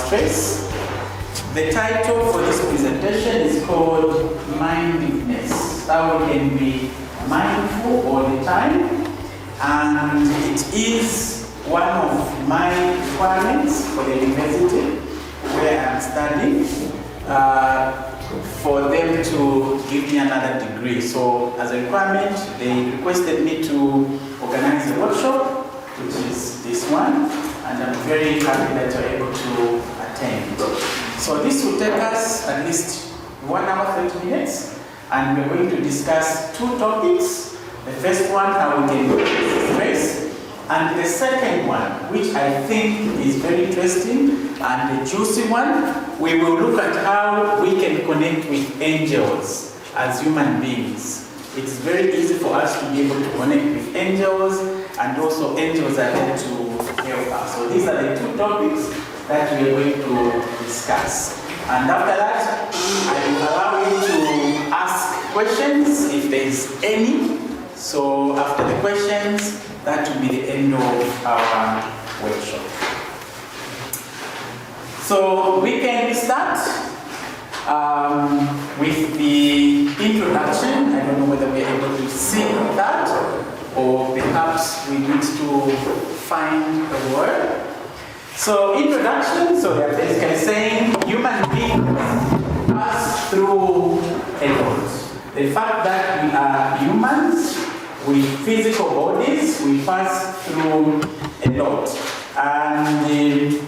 stress. The title for this presentation is called Mindfulness, how we can be mindful all the time. And it is one of my requirements for the university where I'm studying, for them to give me another degree. So as a requirement, they requested me to organize a workshop, which is this one, and I'm very happy that you're able to attend. So this will take us at least 1 hour, 30 minutes, and we're going to discuss 2 topics. The first one, how we can reduce stress, and the second one, which I think is very interesting and the juicy one, we will look at how we can connect with angels as human beings. It's very easy for us to be able to connect with angels, and also angels are there to help us. So these are the 2 topics that we are going to discuss. And after that, I will allow you to ask questions if there is any. So after the questions, that will be the end of our workshop. So we can start with the introduction. I don't know whether we are able to see that, or perhaps we need to find a word. So introduction, so they're basically saying human beings pass through a lot. The fact that we are humans with physical bodies, we pass through a lot. And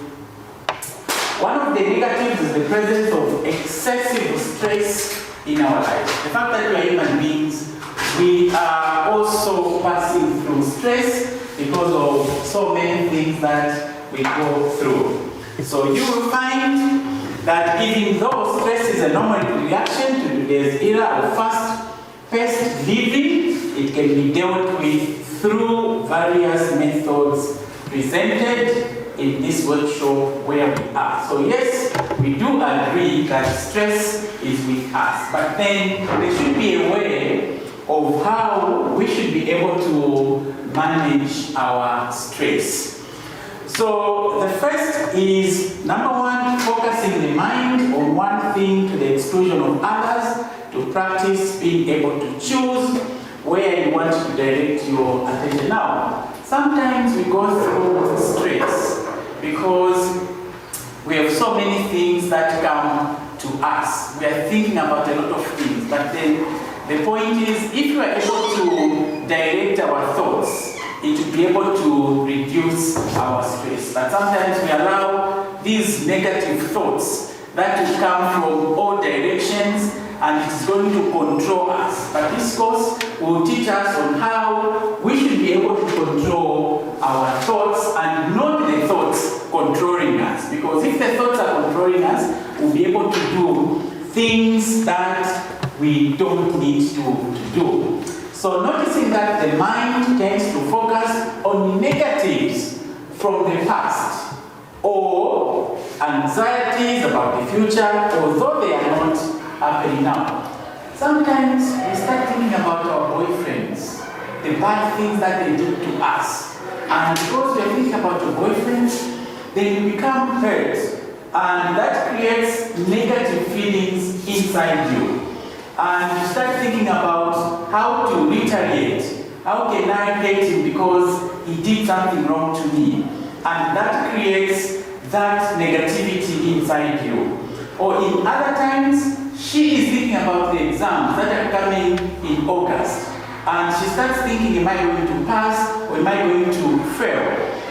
one of the negatives is the presence of excessive stress in our lives. The fact that we are human beings, we are also passing through stress because of so many things that we go through. So you will find that even though stress is a normal reaction to today's era of fast-paced living, it can be dealt with through various methods presented in this workshop where we are. So yes, we do agree that stress is with us, but then there should be a way of how we should be able to manage our stress. So the first is, number 1, focusing the mind on one thing to the exclusion of others, to practice being able to choose where you want to direct your attention. Now, sometimes we go through stress because we have so many things that come to us. We are thinking about a lot of things, but then the point is, if you are able to direct our thoughts, it will be able to reduce our stress. But sometimes we allow these negative thoughts that will come from all directions, and it's going to control us. But this course will teach us on how we should be able to control our thoughts and not the thoughts controlling us. Because if the thoughts are controlling us, we'll be able to do things that we don't need to do. So noticing that the mind tends to focus on negatives from the past or anxieties about the future, although they are not happening now. Sometimes we start thinking about our boyfriends, the bad things that they did to us. And because we are thinking about your boyfriends, then you become hurt. And that creates negative feelings inside you. And you start thinking about how to retaliate. How can I hate him because he did something wrong to me? And that creates that negativity inside you. Or in other times, she is thinking about the exams that are coming in August. And she starts thinking, am I going to pass or am I going to fail?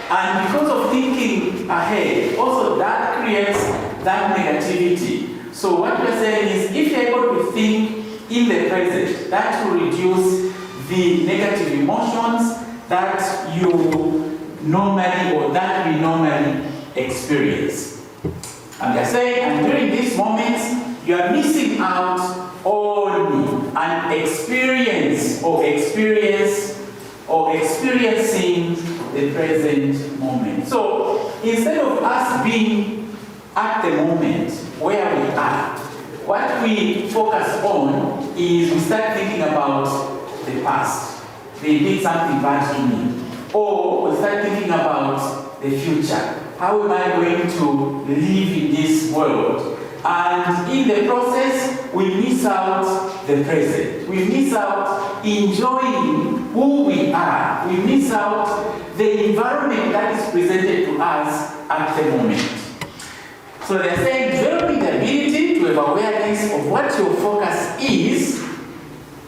And because of thinking ahead, also that creates that negativity. So what we're saying is, if you're able to think in the present, that will reduce the negative emotions that you normally or that we normally experience. And they're saying, and during these moments, you are missing out on an experience or experiencing the present moment. So instead of us being at the moment where we are, what we focus on is we start thinking about the past. They did something bad to me. Or we start thinking about the future. how am I going to live in this world? And in the process, we miss out the present. We miss out enjoying who we are. We miss out the environment that is presented to us at the moment. So they're saying developing the ability to have awareness of what your focus is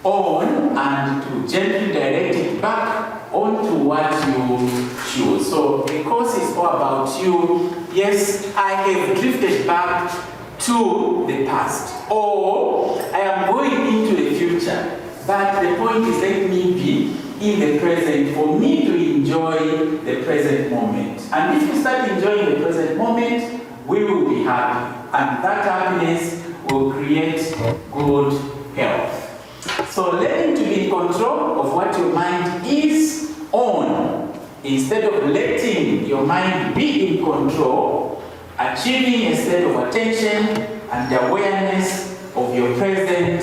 on and to gently direct it back onto what you choose. So the course is all about you. Yes, I have drifted back to the past, or I am going into the future. But the point is, let me be in the present for me to enjoy the present moment. And if we start enjoying the present moment, we will be happy. And that happiness will create good health. So learning to be in control of what your mind is on, instead of letting your mind be in control, achieving a state of attention and awareness of your present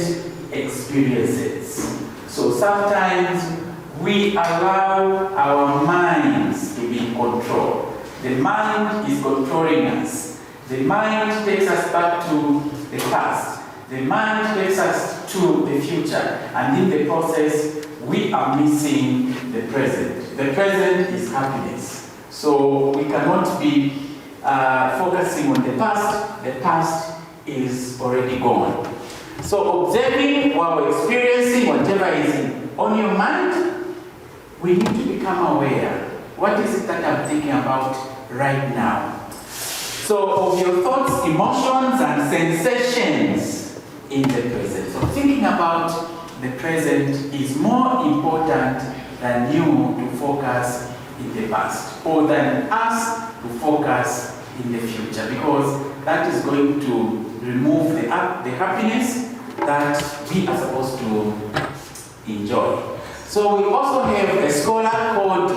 experiences. So sometimes we allow our minds to be in control. The mind is controlling us. The mind takes us back to the past. The mind takes us to the future. And in the process, we are missing the present. The present is happiness. So we cannot be focusing on the past. The past is already gone. So observing while experiencing whatever is on your mind, we need to become aware. What is it that I'm thinking about right now? So of your thoughts, emotions, and sensations in the present. So thinking about the present is more important than you to focus in the past, or than us to focus in the future, because that is going to remove the happiness that we are supposed to enjoy. So we also have a scholar called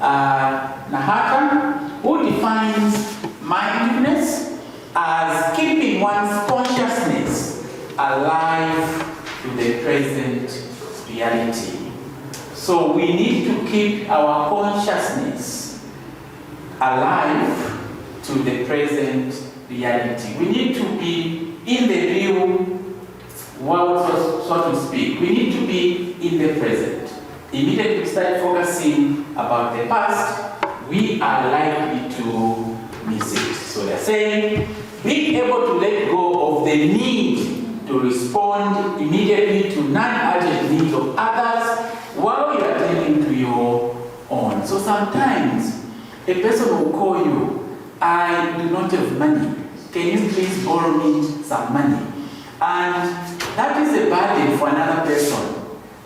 Nahata, who defines mindfulness as keeping one's consciousness alive to the present reality. So we need to keep our consciousness alive to the present reality. We need to be in the real world, so to speak. We need to be in the present. Immediately we start focusing about the past, we are likely to miss it. So they're saying, being able to let go of the need to respond immediately to non-urgent needs of others while you are attending to your own. So sometimes a person will call you, I do not have money. Can you please borrow me some money? And that is a burden for another person.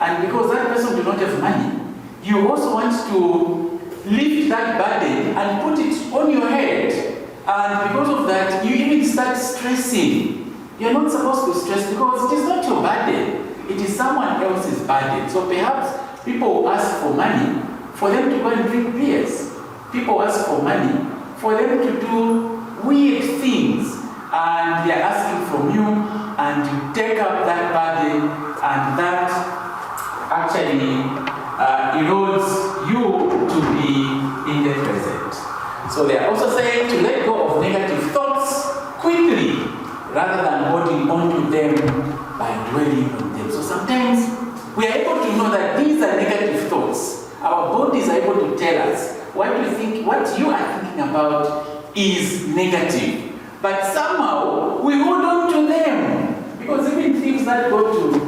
And because that person does not have money, you also want to lift that burden and put it on your head. And because of that, you even start stressing. You're not supposed to stress because it is not your burden. It is someone else's burden. So perhaps people will ask for money for them to go and drink beers. People ask for money for them to do weird things. And they're asking from you, and you take up that burden, and that actually erodes you to be in the present. So they are also saying to let go of negative thoughts quickly rather than holding on to them by dwelling on them. So sometimes we are able to know that these are negative thoughts. Our bodies are able to tell us what you are thinking about is negative. But somehow we hold on to them, because even things that go to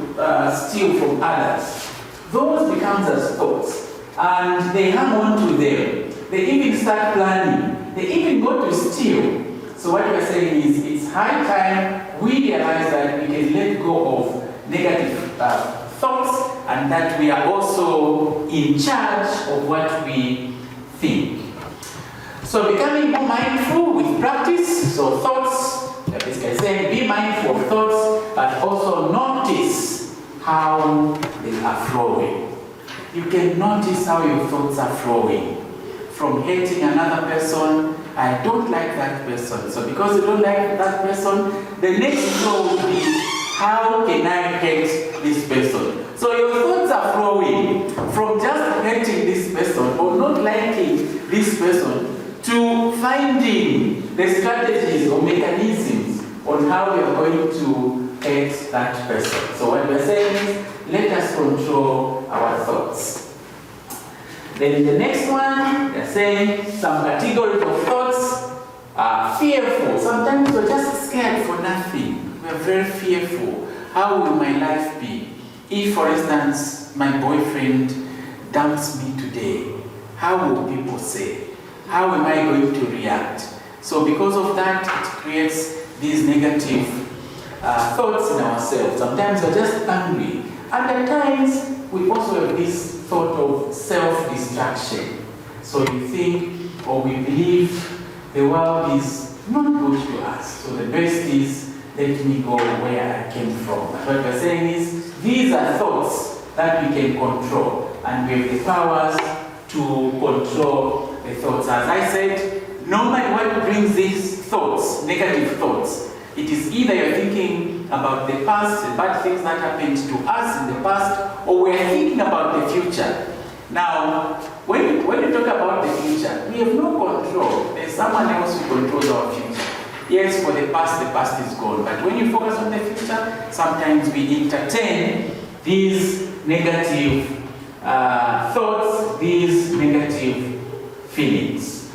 steal from others, those becomes as thoughts, and they hang on to them. They even start planning. They even go to steal. So what we're saying is, it's high time we realize that we can let go of negative thoughts, and that we are also in charge of what we think. So becoming more mindful with practice. So thoughts, basically saying be mindful of thoughts, but also notice how they are flowing. You can notice how your thoughts are flowing. From hating another person, I don't like that person. So because you don't like that person, the next flow will be, how can I hate this person? So your thoughts are flowing from just hating this person or not liking this person to finding the strategies or mechanisms on how we are going to hurt that person. So what we're saying is, let us control our thoughts. Then the next one, they're saying some categories of thoughts are fearful. Sometimes we're just scared for nothing. We're very fearful. How will my life be? If, for instance, my boyfriend dumps me today, how will people say? How am I going to react? So because of that, it creates these negative thoughts in ourselves. Sometimes we're just angry. And at times, we also have this thought of self-destruction. So you think or we believe the world is not good to us. So the best is, let me go where I came from. And what we're saying is, these are thoughts that we can control. And we have the powers to control the thoughts. As I said, no matter what brings these thoughts, negative thoughts, it is either you're thinking about the past, the bad things that happened to us in the past, or we're thinking about the future. Now, when you talk about the future, we have no control. There's someone else who controls our future. Yes, for the past is gone. But when you focus on the future, sometimes we entertain these negative thoughts, these negative feelings.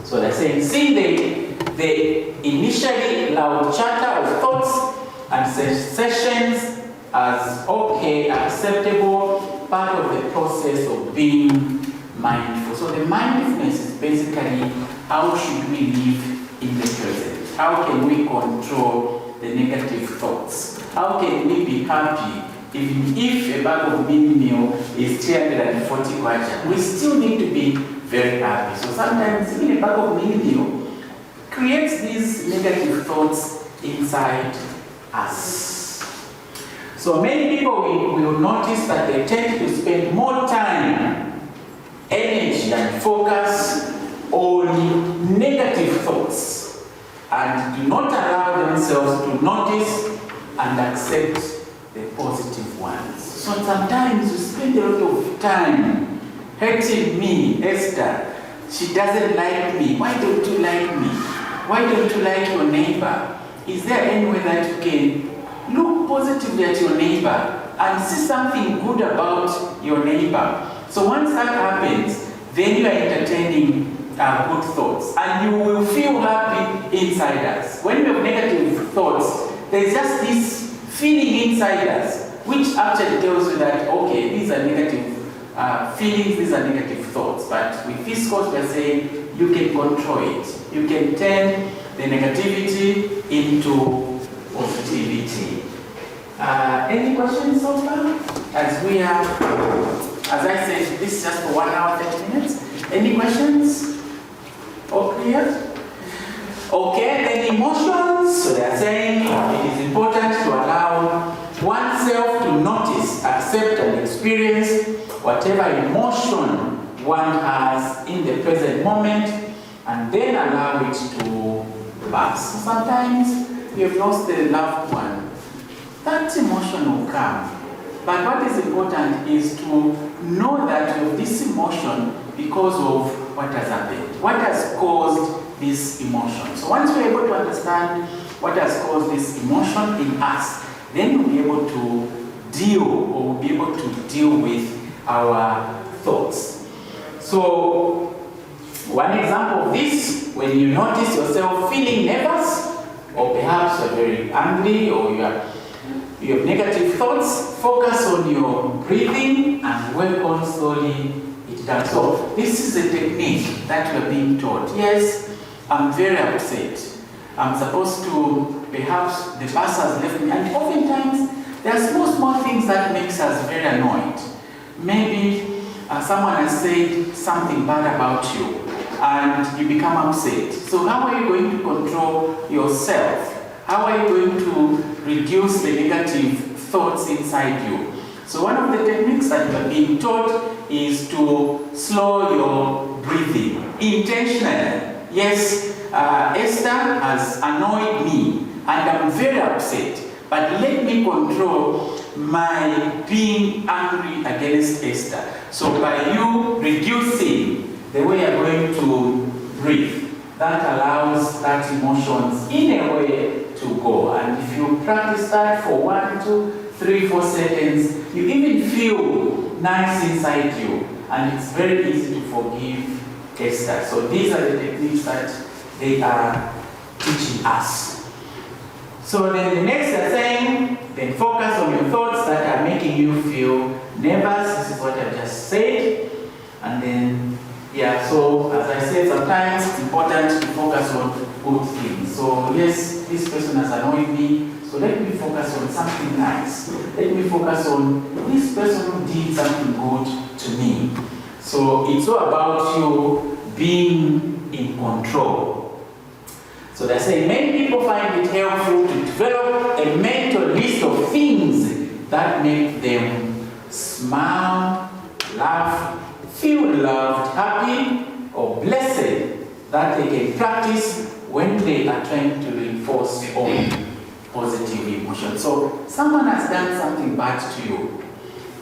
So they're saying, see the initially loud chatter of thoughts and sensations as okay, acceptable, part of the process of being mindful. So the mindfulness is basically how should we live in the present? How can we control the negative thoughts? How can we be happy even if a bag of mini meal is 340 kwacha? We still need to be very happy. So sometimes even a bag of mini meal creates these negative thoughts inside us. So many people will notice that they tend to spend more time, energy and focus on negative thoughts and do not allow themselves to notice and accept the positive ones. So sometimes you spend a lot of time hating me, Esther. She doesn't like me. Why don't you like me? Why don't you like your neighbor? Is there any way that you can look positively at your neighbor and see something good about your neighbor? So once that happens, then you are entertaining good thoughts and you will feel happy inside us. When you have negative thoughts, there's just this feeling inside us which actually tells you that, okay, these are negative feelings, these are negative thoughts. But with this course, we're saying you can control it. You can turn the negativity into positivity. Any questions so far? As I said, this is just for 1 hour, 30 minutes. Any questions? All clear? Okay, then emotions. So they're saying it is important to allow oneself to notice, accept, and experience whatever emotion one has in the present moment, and then allow it to pass. Sometimes we have lost a loved one. That emotion will come. But what is important is to know that you have this emotion because of what has happened. What has caused this emotion? So once we're able to understand what has caused this emotion in us, then we'll be able to deal, or we'll be able to deal with our thoughts. So one example of this, when you notice yourself feeling nervous, or perhaps you're very angry, or you have negative thoughts, focus on your breathing and work on slowly it down. So this is a technique that we're being taught. Yes, I'm very upset. I'm supposed to, perhaps the bus has left me, and oftentimes there are small things that makes us very annoyed. Maybe someone has said something bad about you and you become upset. So how are you going to control yourself? How are you going to reduce the negative thoughts inside you? So one of the techniques that you are being taught is to slow your breathing intentionally. Yes, Esther has annoyed me and I'm very upset, but let me control my being angry against Esther. So by you reducing the way you're going to breathe, that allows that emotions in a way to go. And if you practice that for 1, 2, 3, 4 seconds, you even feel nice inside you. And it's very easy to forgive Esther. So these are the techniques that they are teaching us. So then the next they're saying, then focus on your thoughts that are making you feel nervous. This is what I just said. And then, yeah, so as I said, sometimes it's important to focus on good things. So yes, this person has annoyed me, so let me focus on something nice. Let me focus on this person who did something good to me. So it's all about you being in control. So they're saying many people find it helpful to develop a mental list of things that make them smile, laugh, feel loved, happy, or blessed, that they can practice when they are trying to reinforce their own positive emotion. So someone has done something bad to you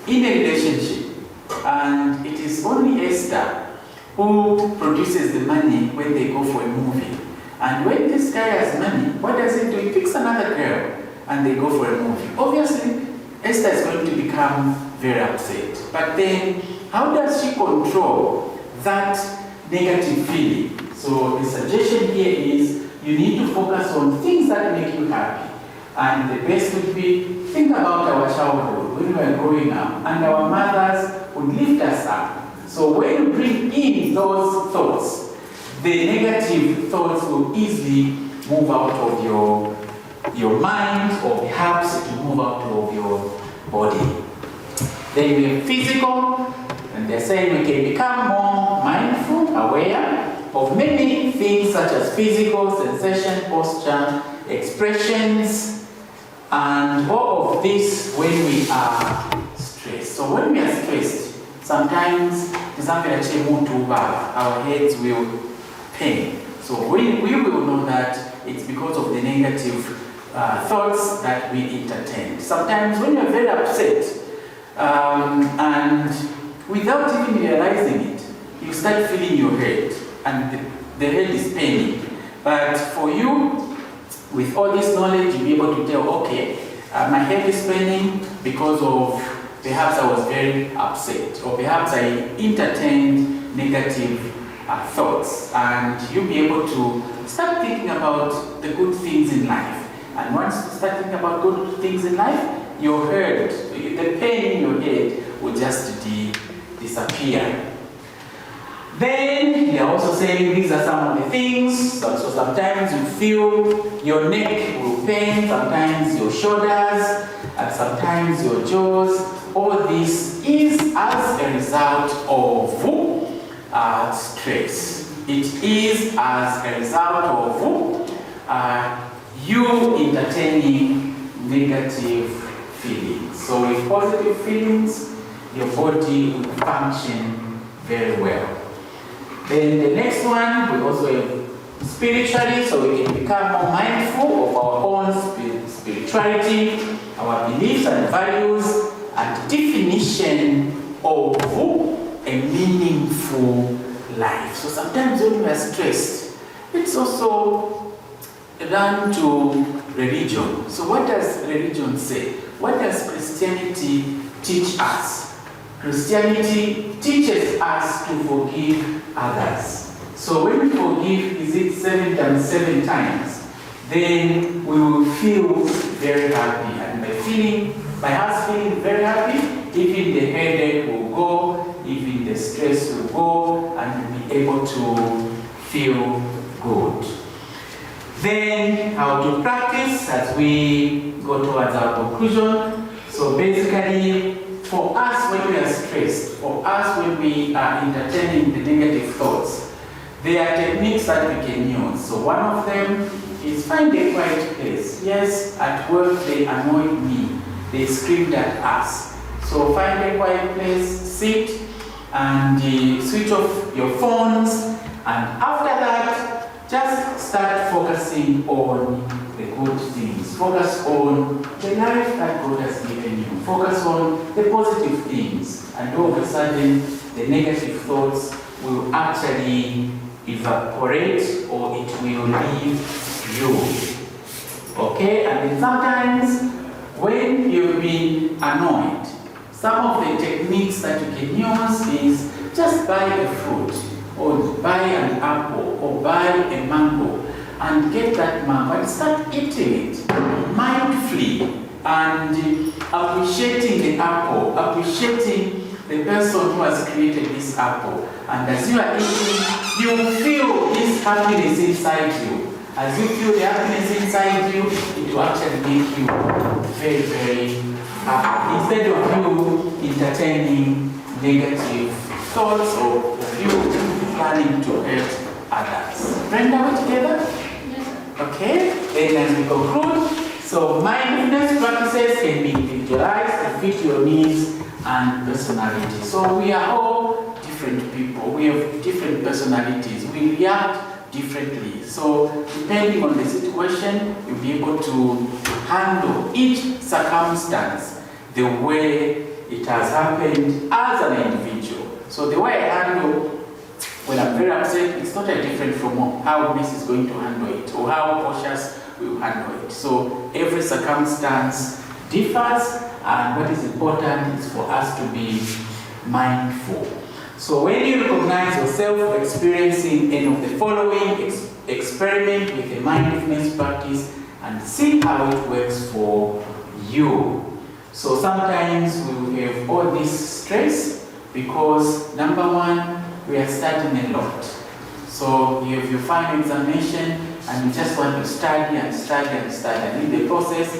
in a relationship, and it is only Esther who produces the money when they go for a movie. And when this guy has money, what does he do? He picks another girl and they go for a movie. Obviously, Esther is going to become very upset. But then, how does she control that negative feeling? So the suggestion here is you need to focus on things that make you happy. And the best would be, think about our childhood when we were growing up, and our mothers would lift us up. So when you bring in those thoughts, the negative thoughts will easily move out of your mind, or perhaps to move out of your body. Then we have physical, and they're saying we can become more mindful, aware of many things such as physical, sensation, posture, expressions, and all of this when we are stressed. So when we are stressed, sometimes our heads will pain. So we will know that it's because of the negative thoughts that we entertain. Sometimes when you're very upset, and without even realizing it, you start feeling your head, and the head is paining. But for you, with all this knowledge, you'll be able to tell, okay, my head is paining because of perhaps I was very upset, or perhaps I entertained negative thoughts, and you'll be able to start thinking about the good things in life. And once you start thinking about good things in life, your head, the pain in your head will just disappear. Then they're also saying these are some of the things. So sometimes you feel your neck will pain, sometimes your shoulders, and sometimes your jaws. All this is as a result of stress. It is as a result of you entertaining negative feelings. So with positive feelings, your body will function very well. Then the next one, we also have spiritually, so we can become more mindful of our own spirituality, our beliefs and values, and definition of a meaningful life. So sometimes when we are stressed, it's also run to religion. So what does religion say? What does Christianity teach us? Christianity teaches us to forgive others. So when we forgive, is it 7 times 7 times? Then we will feel very happy. And by us feeling very happy, even the headache will go, even the stress will go, and we'll be able to feel good. Then how to practice as we go towards our conclusion. So basically, for us when we are stressed, for us when we are entertaining the negative thoughts, there are techniques that we can use. So one of them is find a quiet place. Yes, at work they annoyed me. They screamed at us. So find a quiet place, sit, and switch off your phones. And after that, just start focusing on the good things. Focus on the life that God has given you. Focus on the positive things. And all of a sudden, the negative thoughts will actually evaporate or it will leave you. Okay, and then sometimes when you've been annoyed, some of the techniques that you can use is just buy a fruit, or buy an apple, or buy a mango, and get that mango and start eating it mindfully and appreciating the apple, appreciating the person who has created this apple. And as you are eating, you feel this happiness inside you. As you feel the happiness inside you, it will actually make you very, very happy. Instead of you entertaining negative thoughts or you planning to hurt others. Brenda, we're together? Yes. Okay, then as we conclude, so mindfulness practices can be individualized to fit your needs and personality. So we are all different people. We have different personalities. We react differently. So depending on the situation, you'll be able to handle each circumstance the way it has happened as an individual. So the way I handle when I'm very upset, it's totally different from how Miss is going to handle it or how Portia's will handle it. So every circumstance differs, and what is important is for us to be mindful. So when you recognize yourself experiencing any of the following, experiment with a mindfulness practice and see how it works for you. So sometimes we will have all this stress because number one, we are studying a lot. So you have your final examination and you just want to study and study and study, and in the process,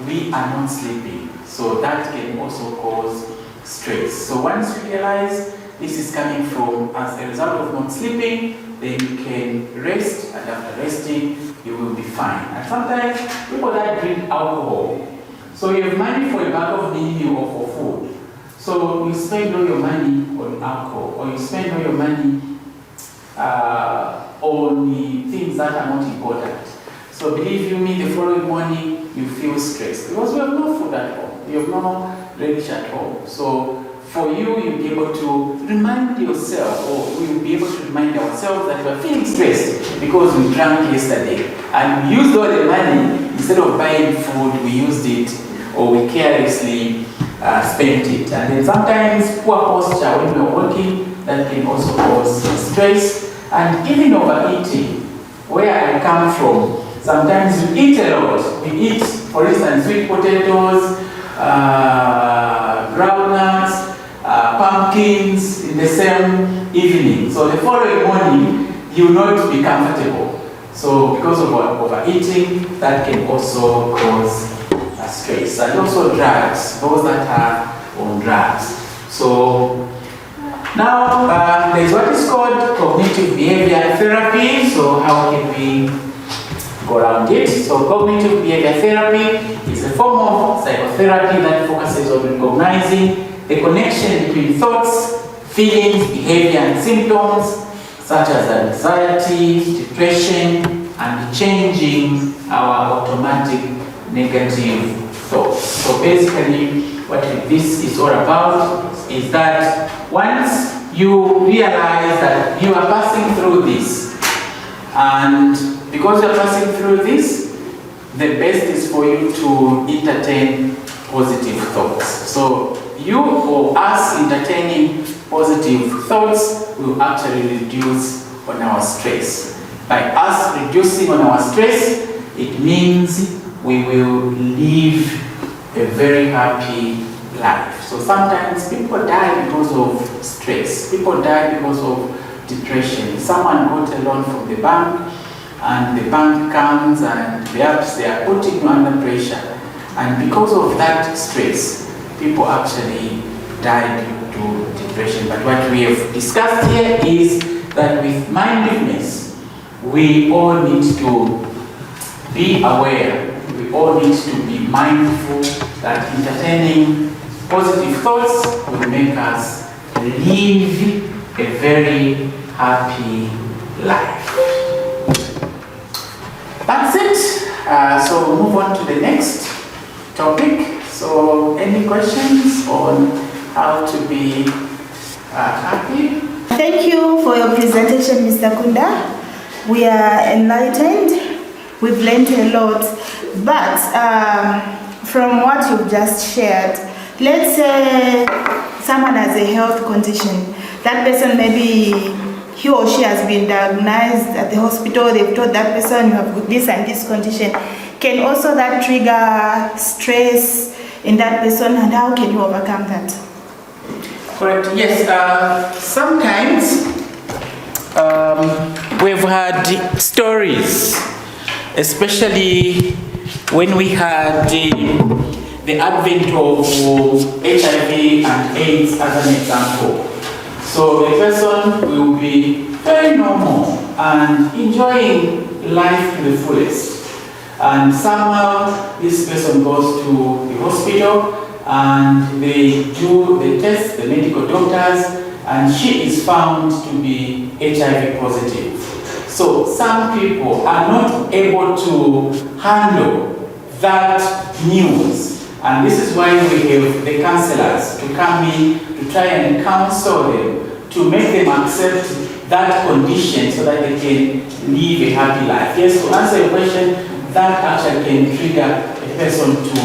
we are not sleeping. So that can also cause stress. So once you realize this is coming from as a result of not sleeping, then you can rest, and after resting, you will be fine. And sometimes people that drink alcohol, so you have money for a bag of meal or for food. So you spend all your money on alcohol, or you spend all your money on the things that are not important. So believe you me, the following morning, you feel stressed because you have no food at home, you have no relish at home. So for you, you'll be able to remind yourself, or we'll be able to remind ourselves that we're feeling stressed because we drank yesterday. And we used all the money, instead of buying food, we used it, or we carelessly spent it. And then sometimes poor posture when we're working, that can also cause stress. And even overeating, where I come from, sometimes we eat a lot. We eat, for instance, sweet potatoes, groundnuts, pumpkins in the same evening. So the following morning, you will not be comfortable. So because of overeating, that can also cause stress. And also drugs, those that are on drugs. So now there's what is called cognitive behavior therapy. So how can we go around it? So cognitive behavior therapy is a form of psychotherapy that focuses on recognizing the connection between thoughts, feelings, behavior, and symptoms such as anxiety, depression, and changing our automatic negative thoughts. So basically, what this is all about is that once you realize that you are passing through this, and because you are passing through this, the best is for you to entertain positive thoughts. So you or us entertaining positive thoughts will actually reduce on our stress. By us reducing on our stress, it means we will live a very happy life. So sometimes people die because of stress. People die because of depression. Someone got a loan from the bank, and the bank comes and perhaps they are putting you under pressure. And because of that stress, people actually die due to depression. But what we have discussed here is that with mindfulness, we all need to be aware. We all need to be mindful that entertaining positive thoughts will make us live a very happy life. That's it. So we'll move on to the next topic. So any questions on how to be happy? Thank you for your presentation, Mr. Kunda. We are enlightened. We've learned a lot. But from what you've just shared, let's say someone has a health condition. That person, maybe he or she has been diagnosed at the hospital. They've told that person you have this and this condition. Can also that trigger stress in that person, and how can you overcome that? Correct. Yes. Sometimes we've had stories, especially when we had the advent of HIV and AIDS as an example. So the person will be very normal and enjoying life to the fullest. And somehow this person goes to the hospital and they do the test, the medical doctors, and she is found to be HIV positive. So some people are not able to handle that news. And this is why we have the counselors to come in to try and counsel them, to make them accept that condition so that they can live a happy life. Yes, to answer your question, that actually can trigger a person to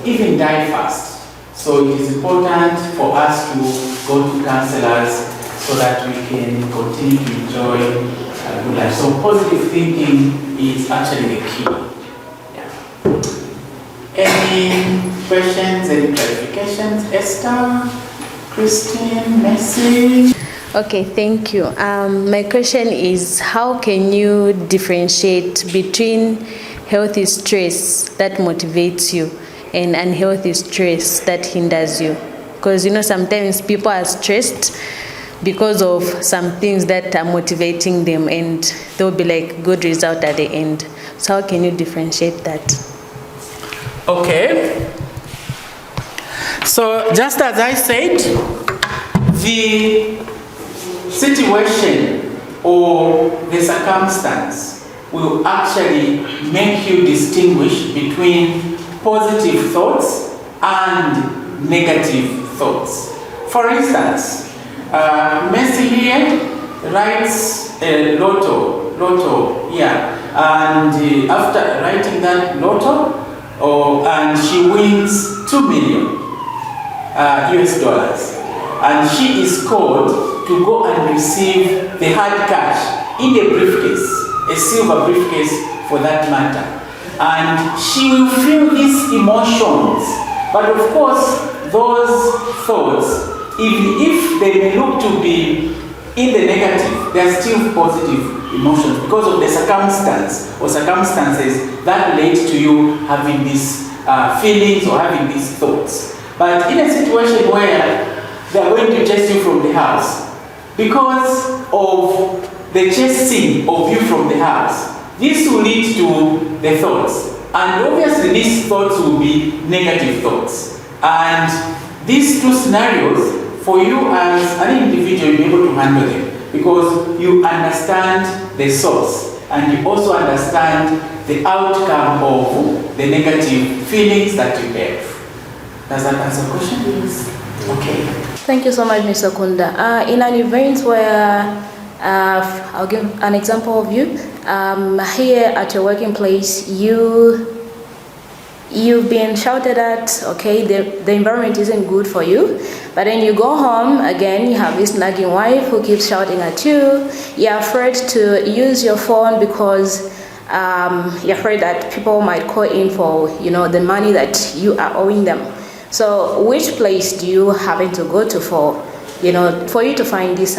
even die fast. So it is important for us to go to counselors so that we can continue to enjoy a good life. So positive thinking is actually the key. Yeah. Any questions, any clarifications? Esther, Christine, Messi? Okay, thank you. My question is, how can you differentiate between healthy stress that motivates you and unhealthy stress that hinders you? Because sometimes people are stressed because of some things that are motivating them, and there will be like good result at the end. So how can you differentiate that? Okay. So just as I said, the situation or the circumstance will actually make you distinguish between positive thoughts and negative thoughts. For instance, Messi here writes a lotto, and after writing that lotto, and she wins 2 million US dollars, and she is called to go and receive the hard cash in a briefcase, a silver briefcase for that matter. And she will feel these emotions. But of course, those thoughts, even if they may look to be in the negative, they are still positive emotions because of the circumstance or circumstances that relate to you having these feelings or having these thoughts. But in a situation where they are going to chase you from the house, because of the chasing of you from the house, this will lead to the thoughts. And obviously these thoughts will be negative thoughts. And these two scenarios, for you as an individual, you'll be able to handle them because you understand the source and you also understand the outcome of the negative feelings that you have. Does that answer the question? Yes. Okay. Thank you so much, Mr. Kunda. In an event where, I'll give an example of you. Here at your working place, you've been shouted at, okay, the environment isn't good for you, but then you go home, again, you have this nagging wife who keeps shouting at you. You're afraid to use your phone because you're afraid that people might call in for, the money that you are owing them. So which place do you happen to go to for you to find this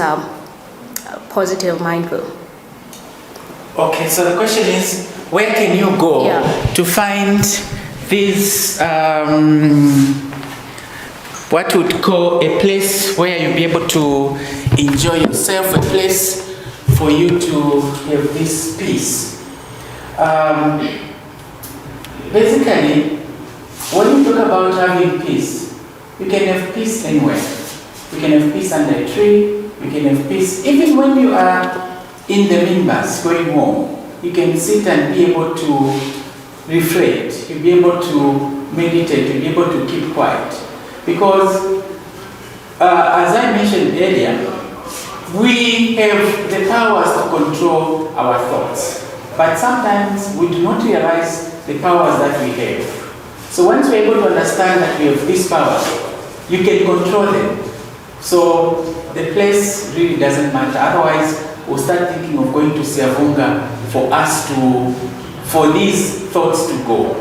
positive mindful? Okay, so the question is, where can you go to find this, what would call a place where you'll be able to enjoy yourself, a place for you to have this peace? Basically, when you talk about having peace, you can have peace anywhere. You can have peace under a tree, you can have peace even when you are in the minibus going home. You can sit and be able to reflect, you'll be able to meditate, you'll be able to keep quiet. Because, as I mentioned earlier, we have the powers to control our thoughts, but sometimes we do not realize the powers that we have. So once we're able to understand that we have these powers, you can control them. So the place really doesn't matter. Otherwise, we'll start thinking of going to Siavunga for these thoughts to go.